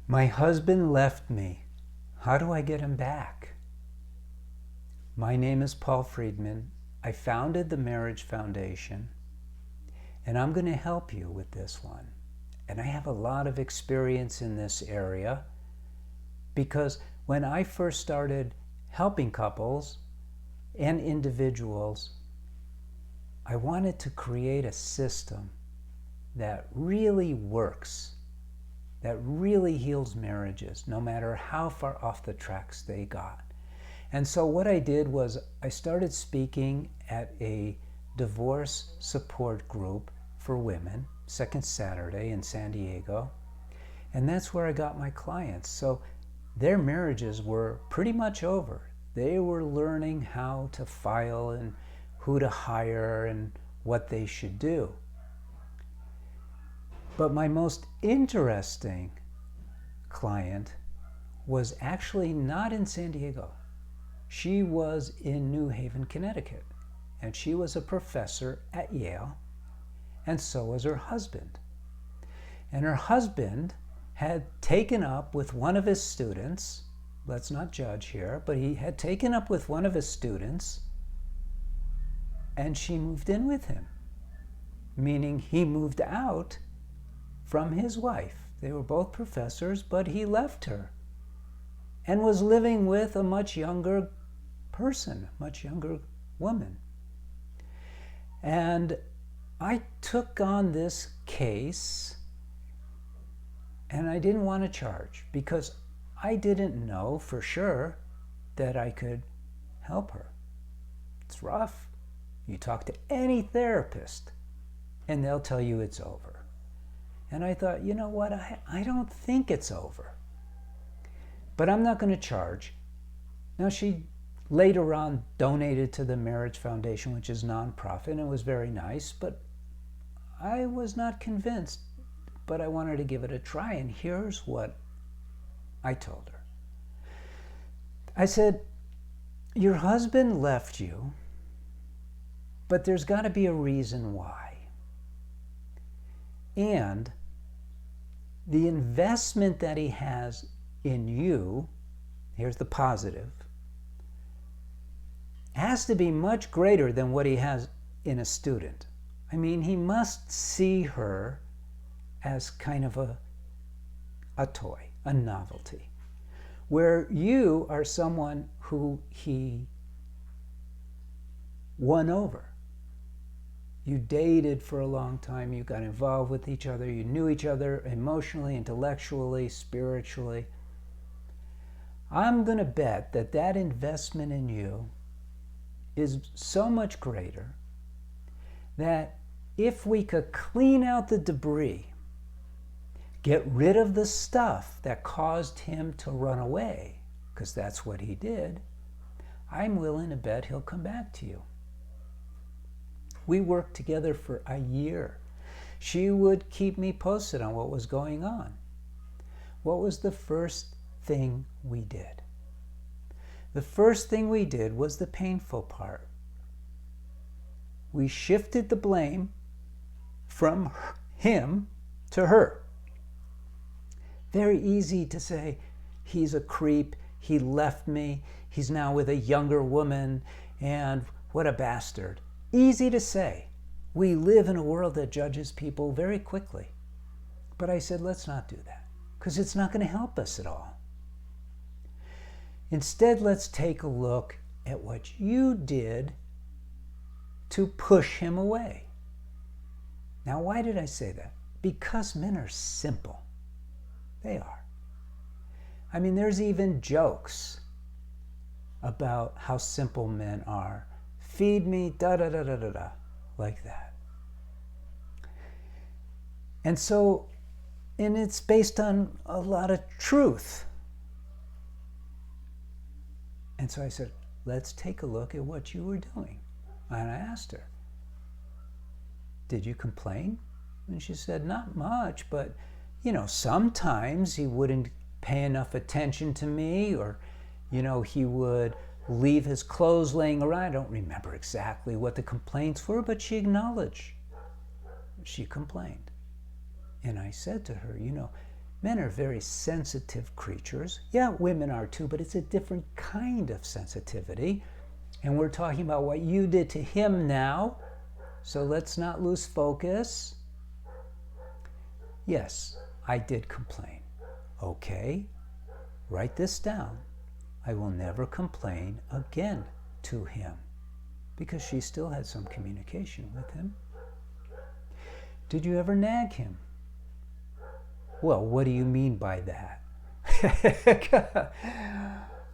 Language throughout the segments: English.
My husband left me. How do I get him back? My name is Paul Friedman. I founded the Marriage Foundation, and I'm going to help you with this one. And I have a lot of experience in this area because when I first started helping couples and individuals, I wanted to create a system that really works, that really heals marriages, no matter how far off the tracks they got. And so what I did was I started speaking at a divorce support group for women, second Saturday in San Diego. And that's where I got my clients. So their marriages were pretty much over. They were learning how to file and who to hire and what they should do. But my most interesting client was actually not in San Diego. She was in New Haven, Connecticut, and she was a professor at Yale, and so was her husband. And her husband had taken up with one of his students, let's not judge here, but he had taken up with one of his students, and she moved in with him, meaning he moved out from his wife. They were both professors, but he left her and was living with a much younger person, a much younger woman. And I took on this case, and I didn't want to charge because I didn't know for sure that I could help her. It's rough. You talk to any therapist, and they'll tell you it's over. And I thought, you know what, I don't think it's over. But I'm not going to charge. Now, she later on donated to the Marriage Foundation, which is nonprofit, and it was very nice, but I was not convinced, but I wanted to give it a try, and here's what I told her. I said, your husband left you, but there's got to be a reason why. And the investment that he has in you, here's the positive, has to be much greater than what he has in a student. I mean, he must see her as kind of a toy, a novelty, where you are someone who he won over. You dated for a long time, you got involved with each other, you knew each other emotionally, intellectually, spiritually. I'm going to bet that that investment in you is so much greater that if we could clean out the debris, get rid of the stuff that caused him to run away, because that's what he did, I'm willing to bet he'll come back to you. We worked together for a year. She would keep me posted on what was going on. What was the first thing we did? The first thing we did was the painful part. We shifted the blame from him to her. Very easy to say, he's a creep, he left me, he's now with a younger woman, and what a bastard. Easy to say. We live in a world that judges people very quickly. But I said, let's not do that, because it's not going to help us at all. Instead, let's take a look at what you did to push him away. Now, why did I say that? Because men are simple. They are. I mean, there's even jokes about how simple men are. Feed me, da-da-da-da-da-da, like that. And so, and it's based on a lot of truth. And so I said, let's take a look at what you were doing. And I asked her, did you complain? And she said, not much, but, sometimes he wouldn't pay enough attention to me, or, he would leave his clothes laying around. I don't remember exactly what the complaints were, but she acknowledged she complained. And I said to her, Men are very sensitive creatures. Yeah, women are too, but it's a different kind of sensitivity. And we're talking about what you did to him now. So let's not lose focus. Yes, I did complain. Okay, write this down. I will never complain again to him, because she still had some communication with him. Did you ever nag him? Well, what do you mean by that?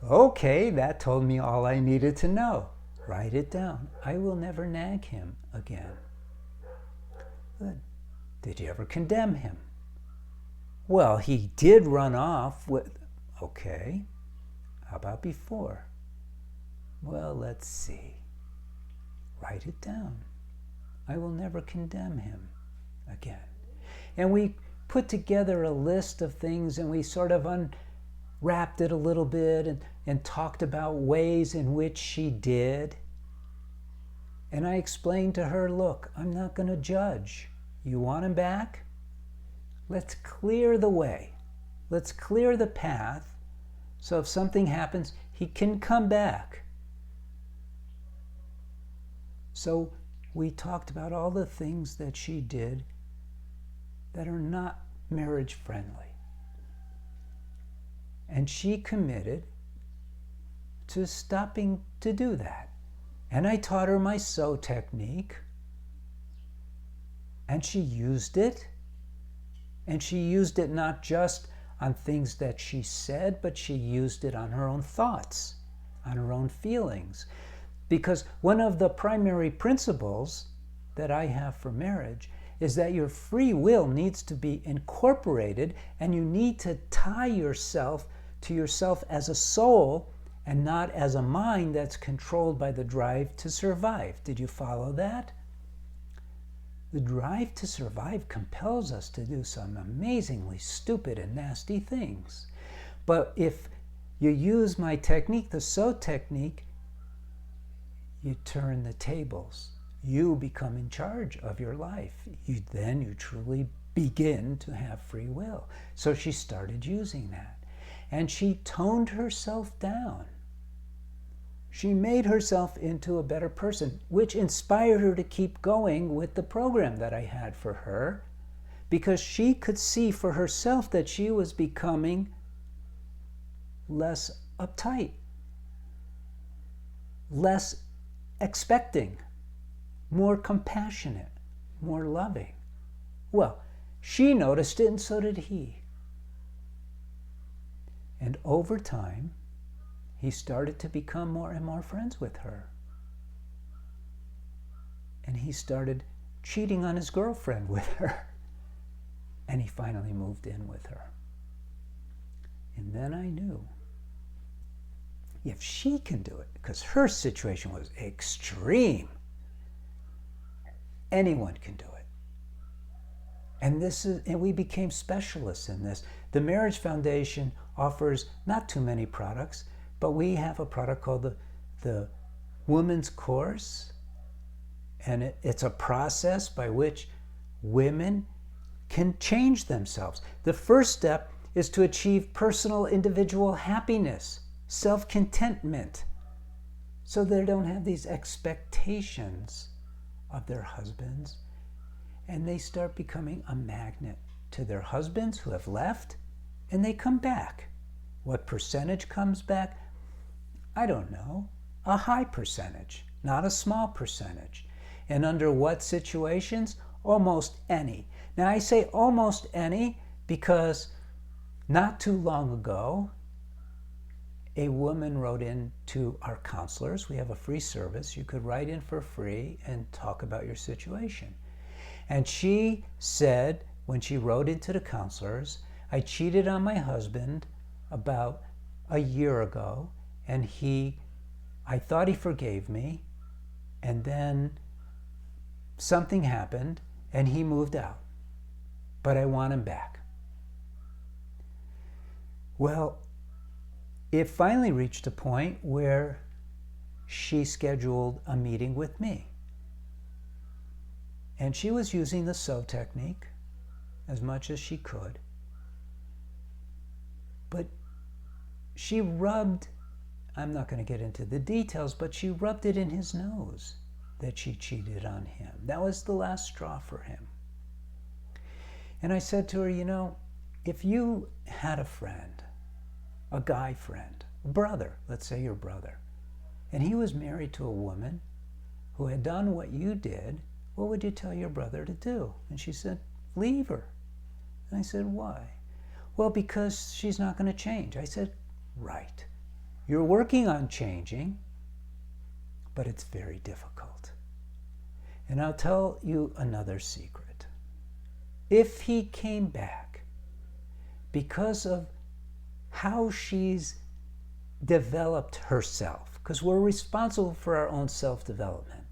Okay, that told me all I needed to know. Write it down. I will never nag him again. Good. Did you ever condemn him? Well, he did run off with... Okay. How about before? Well, let's see. Write it down. I will never condemn him again. And we put together a list of things, and we sort of unwrapped it a little bit and talked about ways in which she did. And I explained to her, look, I'm not going to judge. You want him back? Let's clear the way. Let's clear the path, so if something happens, he can come back. So we talked about all the things that she did that are not marriage friendly. And she committed to stopping to do that. And I taught her my sew technique, and she used it. And she used it not just on things that she said, but she used it on her own thoughts, on her own feelings. Because one of the primary principles that I have for marriage is that your free will needs to be incorporated, and you need to tie yourself to yourself as a soul and not as a mind that's controlled by the drive to survive. Did you follow that? The drive to survive compels us to do some amazingly stupid and nasty things. But if you use my technique, the sew technique, you turn the tables. You become in charge of your life. Then you truly begin to have free will. So she started using that. And she toned herself down. She made herself into a better person, which inspired her to keep going with the program that I had for her, because she could see for herself that she was becoming less uptight, less expecting, more compassionate, more loving. Well, she noticed it, and so did he. And over time, he started to become more and more friends with her. And he started cheating on his girlfriend with her. And he finally moved in with her. And then I knew, if she can do it, because her situation was extreme, anyone can do it. And we became specialists in this. The Marriage Foundation offers not too many products, but we have a product called the Women's Course, and it's a process by which women can change themselves. The first step is to achieve personal individual happiness, self-contentment, so they don't have these expectations of their husbands, and they start becoming a magnet to their husbands who have left, and they come back. What percentage comes back? I don't know. A high percentage, not a small percentage. And under what situations? Almost any. Now I say almost any because not too long ago, a woman wrote in to our counselors. We have a free service. You could write in for free and talk about your situation. And she said, when she wrote into the counselors, I cheated on my husband about a year ago, and I thought he forgave me, and then something happened, and he moved out. But I want him back. Well, it finally reached a point where she scheduled a meeting with me. And she was using the sew technique as much as she could. But she rubbed, I'm not going to get into the details, but she rubbed it in his nose that she cheated on him. That was the last straw for him. And I said to her, if you had a friend, a guy friend, a brother, let's say your brother, and he was married to a woman who had done what you did, what would you tell your brother to do? And she said, leave her. And I said, why? Well, because she's not going to change. I said, right. You're working on changing, but it's very difficult. And I'll tell you another secret. If he came back because of how she's developed herself, because we're responsible for our own self-development,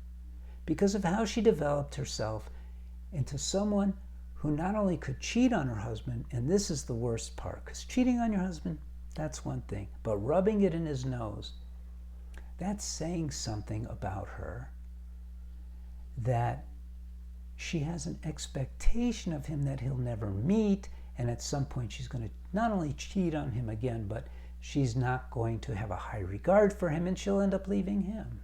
because of how she developed herself into someone who not only could cheat on her husband, and this is the worst part, because cheating on your husband, that's one thing, but rubbing it in his nose, that's saying something about her, that she has an expectation of him that he'll never meet, and at some point she's going to not only cheat on him again, but she's not going to have a high regard for him, and she'll end up leaving him.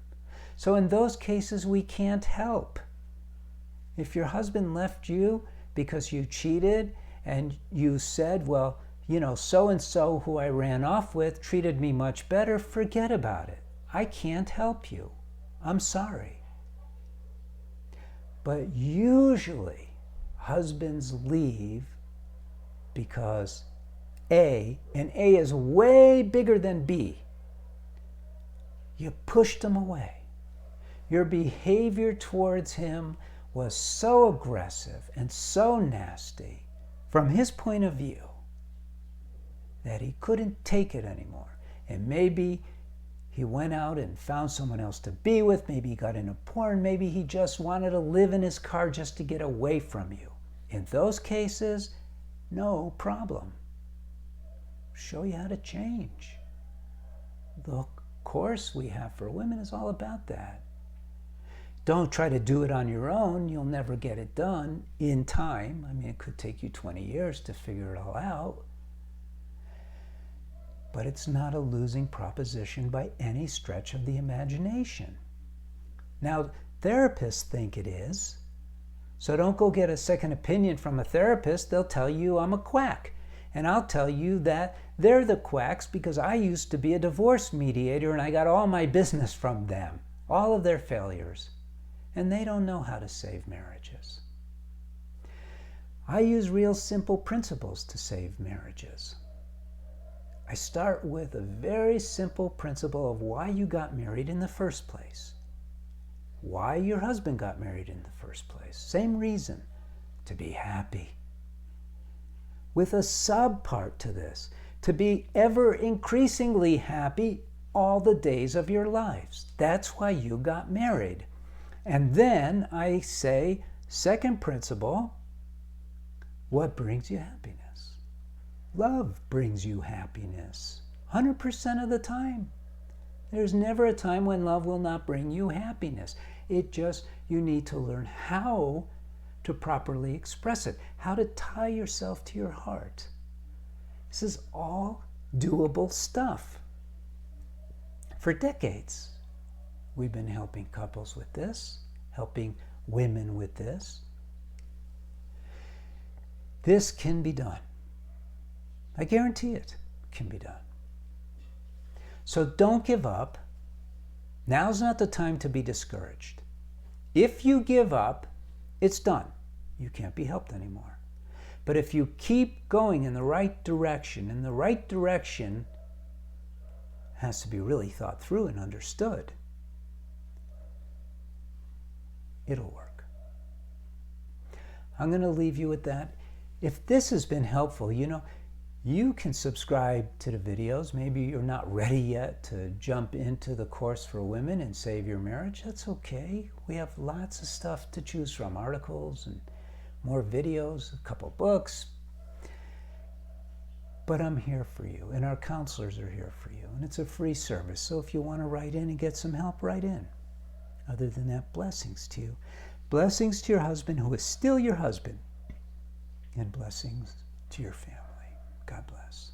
So in those cases, we can't help. If your husband left you because you cheated and you said, well, so-and-so who I ran off with treated me much better, forget about it. I can't help you. I'm sorry. But usually, husbands leave because A, and A is way bigger than B, you pushed him away. Your behavior towards him was so aggressive and so nasty from his point of view that he couldn't take it anymore. And maybe he went out and found someone else to be with. Maybe he got into porn. Maybe he just wanted to live in his car just to get away from you. In those cases, no problem. Show you how to change. The course we have for women is all about that. Don't try to do it on your own. You'll never get it done in time. I mean, it could take you 20 years to figure it all out. But it's not a losing proposition by any stretch of the imagination. Now, therapists think it is. So don't go get a second opinion from a therapist. They'll tell you I'm a quack. And I'll tell you that they're the quacks because I used to be a divorce mediator and I got all my business from them, all of their failures. And they don't know how to save marriages. I use real simple principles to save marriages. I start with a very simple principle of why you got married in the first place. Why your husband got married in the first place. Same reason, to be happy. With a sub-part to this, to be ever increasingly happy all the days of your lives. That's why you got married. And then I say, second principle, what brings you happiness? Love brings you happiness 100% of the time. There's never a time when love will not bring you happiness. You need to learn how to properly express it, how to tie yourself to your heart. This is all doable stuff. For decades, we've been helping couples with this, helping women with this. This can be done. I guarantee it can be done. So don't give up. Now's not the time to be discouraged. If you give up, it's done. You can't be helped anymore. But if you keep going in the right direction, and the right direction has to be really thought through and understood, it'll work. I'm going to leave you with that. If this has been helpful, you can subscribe to the videos. Maybe you're not ready yet to jump into the course for women and save your marriage. That's okay. We have lots of stuff to choose from, articles and more videos, a couple books. But I'm here for you, and our counselors are here for you, and it's a free service. So if you want to write in and get some help, write in. Other than that, blessings to you. Blessings to your husband who is still your husband, and blessings to your family. God bless.